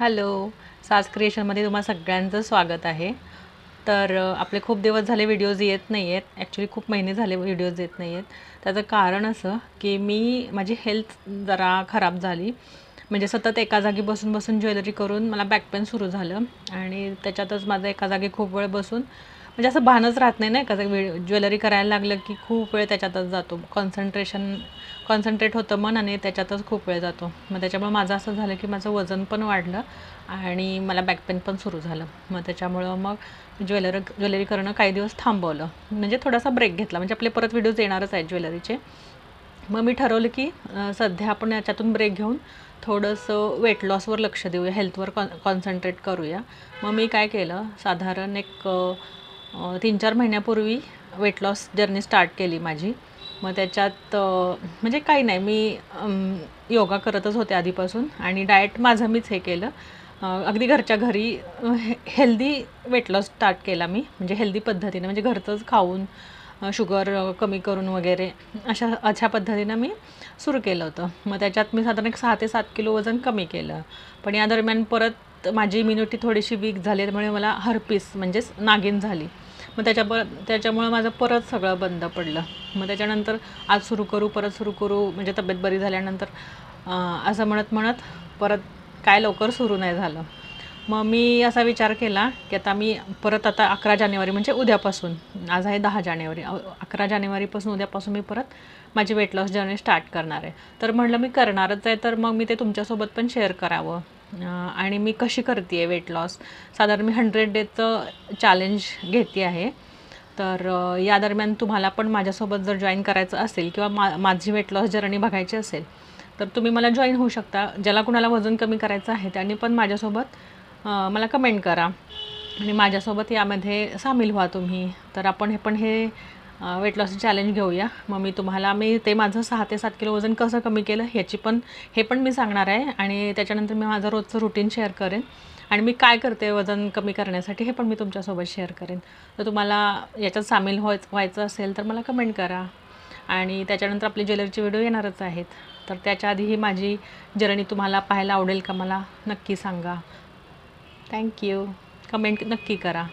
Hello, साज क्रिएशनमध्ये तुम्हा सगळ्यांचं स्वागत आहे. तर आपले खूप दिवस झाले व्हिडिओज येत नाही आहेत. ॲक्च्युली खूप महिने झाले व्हिडिओज येत नाही आहेत. त्याचं कारण असं की माझी हेल्थ जरा खराब झाली. म्हणजे सतत एका जागी बसून ज्वेलरी करून मला बॅक पेन सुरू झालं आणि त्याच्यातच माझं एका जागी खूप वेळ बसून म्हणजे असं भानच राहत नाही ना, एका जागी ज्वेलरी करायला लागलं की खूप वेळ त्याच्यातच जातो. कॉन्सन्ट्रेट होतं मन आणि त्याच्यातच खूप वेळ जातो. मग त्याच्यामुळे माझं असं झालं की माझं वजन पण वाढलं आणि मला बॅक पेन पण सुरू झालं. मग त्याच्यामुळं ज्वेलरी करणं काही दिवस थांबवलं. म्हणजे थोडासा ब्रेक घेतला. म्हणजे आपले परत व्हिडिओज येणारच आहेत ज्वेलरीचे. मग मी ठरवलं की सध्या आपण याच्यातून ब्रेक घेऊन थोडंसं वेट लॉसवर लक्ष देऊया, हेल्थवर कॉन्सन्ट्रेट करूया. मग मी काय केलं, साधारण एक 3-4 महिन्यापूर्वी वेट लॉस जर्नी स्टार्ट केली माझी. मग त्याच्यात म्हणजे काही नाही, मी योगा करतच होते आधीपासून आणि डाएट माझं मीच हे केलं. अगदी घरच्या घरी हेल्दी वेट लॉस स्टार्ट केला मी. म्हणजे हेल्दी पद्धतीने, म्हणजे घरचंच खाऊन शुगर कमी करून वगैरे अशा पद्धतीनं मी सुरू केलं होतं. मग त्याच्यात मी साधारण एक 6 ते 7 किलो वजन कमी केलं. पण या दरम्यान परत माझी इम्युनिटी थोडीशी वीक झाली, त्यामुळे मला हर्पीस म्हणजेच नागिन झाली. मग त्याच्यामुळं माझं परत सगळं बंद पडलं. मग त्याच्यानंतर आज परत सुरू करू म्हणजे तब्येत बरी झाल्यानंतर असं म्हणत परत काय लवकर सुरू नाही झालं. मग मी असा विचार केला की आता 11 जानेवारी म्हणजे उद्यापासून, आज आहे 10 जानेवारी, 11 जानेवारीपासून उद्यापासून मी परत माझी वेट लॉस जर्नी स्टार्ट करणार आहे. तर म्हटलं मी करणारच आहे, तर मग मी ते तुमच्यासोबत पण शेअर करावं. आणि मी कशी करते आहे वेट लॉस. साधारण मी 100 डेजचं चॅलेंज घेते आहे. तर या दरम्यान तुम्हाला पण माझ्यासोबत जर जॉईन करायचं असेल किंवा माझी वेट लॉस जर्नी बघायची असेल तर तुम्ही मला जॉईन होऊ शकता. ज्याला कुणाला वजन कमी करायचं आहे त्यांनी पण माझ्यासोबत मला कमेंट करा आणि माझ्यासोबत यामध्ये सामील व्हा तुम्ही. तर आपण हे वेट लॉस चॅलेंज घेऊया. मग मी ते माझं 6 ते 7 किलो वजन कसं कमी केलं हे पण मी सांगणार आहे आणि त्याच्यानंतर मी माझं रोजचं रुटीन शेअर करेन आणि मी काय करते वजन कमी करण्यासाठी हे पण मी तुमच्यासोबत शेअर करेन. तर तुम्हाला याच्यात सामील व्हायचं असेल तर मला कमेंट करा. आणि त्याच्यानंतर आपली ज्वेलरीचे व्हिडिओ येणारच आहेत. तर त्याच्या आधी ही माझी जर्नी तुम्हाला पाहायला आवडेल का, मला नक्की सांगा. थँक्यू. कमेंट नक्की करा.